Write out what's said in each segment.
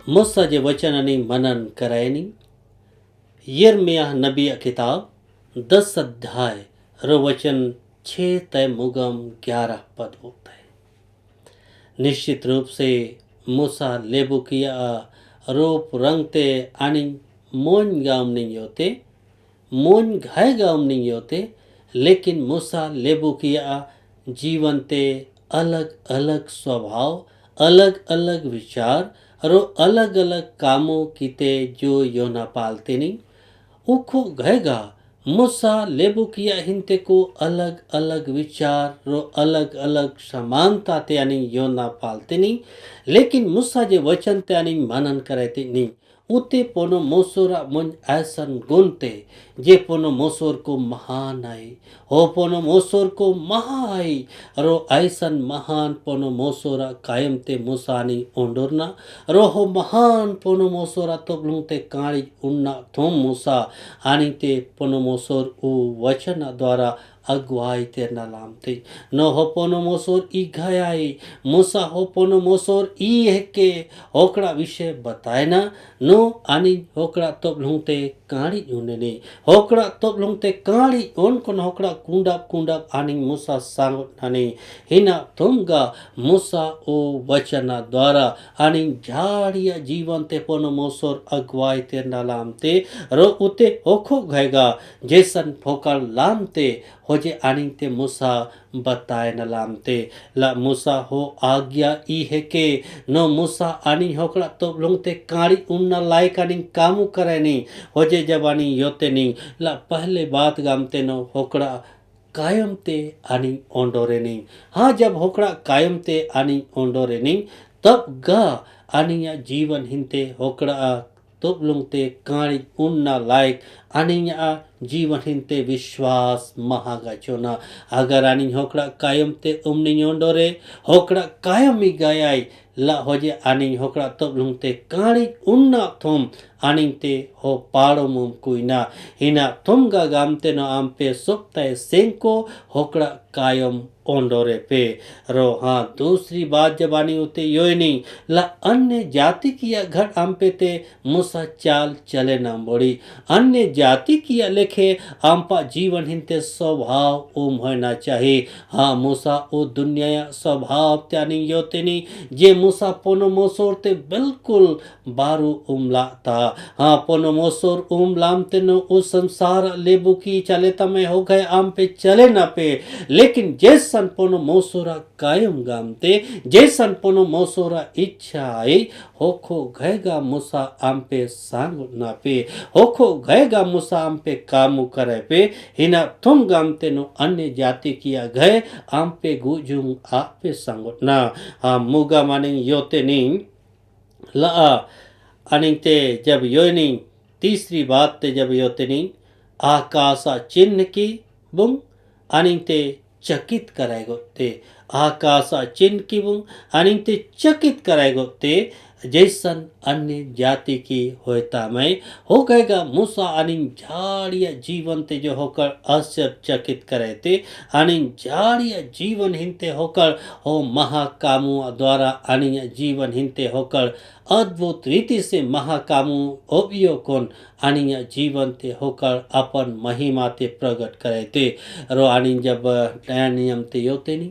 मूसा जे वचननी मनन करायनी। यिर्मयाह नबी किताब 10 अध्याय रो वचन 6 तय मुगम 11 पद होता है। निश्चित रूप से मूसा लेबू किया रूप रंगते आणि मोन गाम नहीं होते, मोन घाय गाम नहीं होते, लेकिन मूसा लेबू किया जीवन ते अलग अलग स्वभाव, अलग अलग विचार और अलग अलग कामों कीते जो योना पालते नहीं उखो गएगा। मूसा लेबू किया हिंते को अलग अलग विचार रो अलग अलग समानता ते यानी योना पालते नहीं, लेकिन मूसा जे वचन ते यानी मनन करते नहीं उते पोनो मोसोरा मुन ऐसन गुणते जे पोनो मोसोर को महान आई हो पोनो मोसोर को महा आई रो ऐसन महान पोनो मोसोरा कायम ते मूसानी ओंडोरना रो हो महान पोनो मोसोरा तो ते काली उन्ना थोम मूसा आणि ते पोनो मोसोर उ वचन द्वारा अगुवाई तेरना लामते न हो पोनो मोसोर ई घायाई मूसा हो पोनो मोसोर ई है के होकड़ा विषय बताए ना नो आनी होकड़ा तो लुंगते काड़ी उन्ने होकड़ा तो लुंगते काड़ी ओन कोन होकड़ा कुंडा कुंडा आनी मूसा सांग नाने हिना तुमगा मूसा ओ वचना द्वारा आनी झाड़िया जीवन ते पोनो मोसोर अगुवाई तेरना लामते रो उते होखो गएगा जैसन फोकड़ लामते हो जे आनी ते मूसा बताए न लामते ला मूसा हो आज्ञा ई है के नो मूसा आनी होकड़ा तो लुंगते काड़ी उन्ना लायक आनी कामू करे नहीं हो जे जब आनी योते नहीं ला पहले बात गामते नो होकड़ा कायम ते आनी ओंडोरे नहीं। हाँ, जब होकड़ा कायम ते आनी ओंडोरे नहीं तब गा आनी या जीवन हिंते होकड़ा तो लुंगते काड़ी उन्ना लायक आनी या जीवन हिंते विश्वास महागा चोना अगर आनी होकड़ा कायम ते उमनी ओंडोरे होकड़ा कायम ही गायाई ला हो जे आनी होकड़ा तो लुंगते काड़ी उन्ना थोम आनी ते हो पाड़ो मुम कुइना हिना थोम गा गामते नो आम पे सुप्ताय सेंको होकड़ा कायम ओंडोरे पे रो। हाँ, दूसरी बात जब आनी होते योय नहीं ला अन्य जाति किया घर आम पे ते मूसा चाल चले ना बोड़ी अन्य जाति किया लेखे आमपा जीवन हिंते स्वभाव ओम होना चाहिए। हाँ, मूसा ओ दुनिया स्वभाव त्यानी योते नहीं जे मूसा पोनो मोसोर ते बिल्कुल बारू उमला था। हाँ, पोनो मोसोर उमलामते नो उस संसार लेबू की चले तमे हो गए आम पे चले ना पे, लेकिन जैसन पोनो मोसोरा कायम गामते जैसन पोनो मोसोरा इच्छा आई होखो गएगा मूसा आम पे सांग ना पे होखो गएगा मूसा आम पे कामू करे पे हिना तुम गामते नो अन्य जाति किया गए आम पे गुजुंग आप पे सांग ना। हाँ, मुगा माने योते नहीं ला अनिते जब यो नहीं तीसरी बात ते जब योते नहीं आकाशा चिन्ह की बुंग अनिते चकित कराएगो ते आकाशा चिन्ह की बुंग अनिते चकित कराएगो ते जैसन अन्य जाति की होता मैं हो गएगा मूसा अनिन झाड़िया जीवन ते जो होकर आश्चर्यचकित करे थे अनिन झाड़िया जीवन हिंते होकर हो महाकामु द्वारा अनिन जीवन हिंते होकर अद्भुत रीति से महाकामु ओबियो कोन अनिन जीवन ते होकर अपन महिमा ते प्रकट करे थे रो अनिन जब नया नियम ते योते नहीं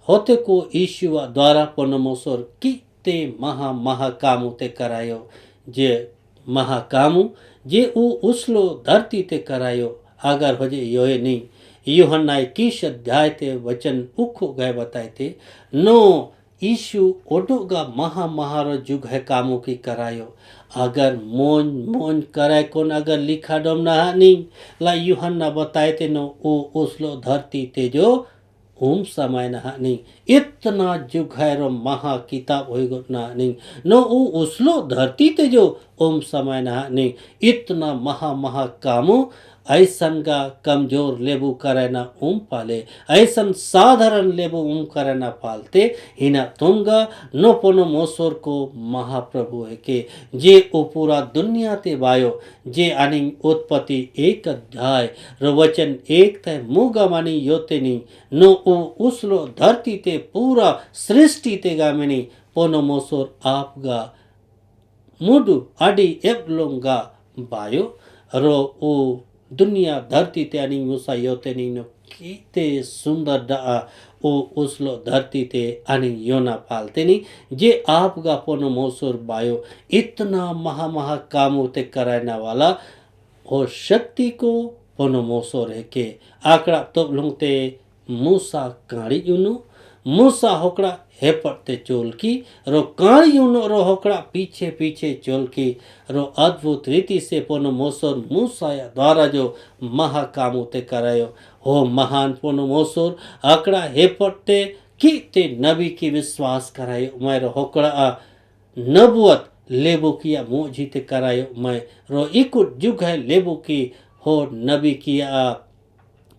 होते को ईशु द्वारा पनमोसोर की ते महाकामु ते करायो जे महाकामु जे उ उसलो धरती ते करायो अगर हो जे योए नहीं यूहन्ना 21 अध्याय ते वचन उखो गए बताए थे नो ईशु ओडोगा महारो जुग है कामों की करायो अगर मोन मोन कराय कौन अगर लिखा डोम ना नहीं ला यूहन्ना बताए थे नो उ उसलो धरती ते जो ओम समय ना नहीं इतना जुग है रो महा किताब होएगो ना नहीं नो उ उसलो धरती ते जो ओम समय ना नहीं इतना महा कामो ऐसन का कमजोर लेबू करे ना ओम पाले ऐसन साधारण लेबू ओम करे ना पालते हिना तुमगा नो पोनो मोसोर को महाप्रभु है के जे ओ पूरा दुनिया ते बायो जे आनी उत्पत्ति 1 अध्याय रो वचन 1 ते मुगा मानी योते नी नो उ उसलो धरती ते पूरा सृष्टि ते गामिनी पोनो मोसोर आपगा मुडू आडी एबलोंगा बायो रो ओ दुनिया धरती ते आणि मुसा योते नो किते सुंदर डा ओ उसलो धरती ते आणि योना पालते नी जे आप गा पोनो मोसोर बायो इतना महा महा कामों ते कराना वाला हो शक्ति को पोनो मोसोर है के आकड़ा तो लुंगते मूसा काड़ी यूनु मूसा होकड़ा हेपटते चोलकी रो काड़ी यूनो रो होकड़ा पीछे पीछे चोलकी रो अद्भुत रीति से पोनो मोसोर मूसा द्वारा जो महाकामों ते करायो हो महान पोनो मोसोर आकड़ा हेपटते कि ते नबी की विश्वास करायो मेरे होकड़ा नबुवत लेबो किया मोजीते करायो मैं रो इकुट जुग है लेबो की हो नबी किया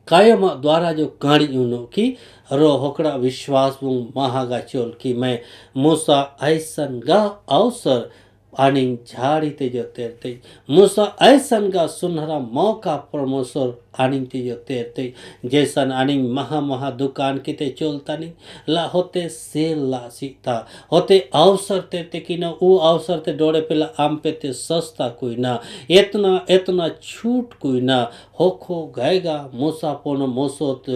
कायम द्वारा जो काड़ी उनो की रो होकड़ा विश्वास महागा चोल की मैं मूसा ऐसन गा अवसर आणि झाड़ी ते जो तेरते मूसा ऐसन गा सुनहरा मौका परमेश्वर आनी ते जो तेरते जैसन आनी महा महा दुकान के ते चोलता नहीं ला होते सेल ला सीता होते अवसर तेरते कि ना वो अवसर ते डोड़े पेला आम पे ते सस्ता कोई ना इतना इतना छूट कोई ना होखो गएगा मूसा पोनो मोसोत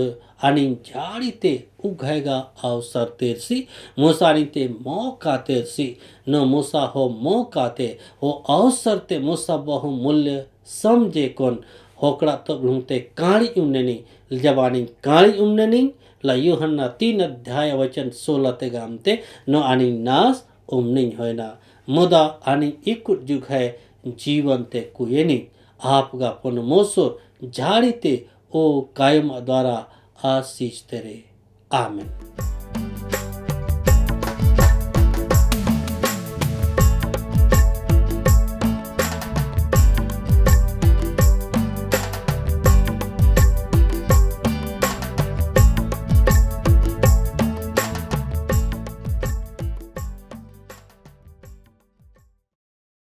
आणि झाड़ी ते उगेगा अवसर तेरसी मूसानी ते मौका तेरसी न मूसा हो मौका ते हो अवसर ते मूसा बहु मूल्य समझे कौन होकड़ा तो लूंगते काड़ी उन्ननी जबानी काड़ी उन्ननी ला यूहन्ना 3 अध्याय वचन 16 ते गामते न आनी नास उमनी होना मुदा आनी इकुट जुग है जीवन ते कुयेनी आपगा पुन मोसो झाड़ी ते ओ कायम द्वारा आशीष तेरे आमीन।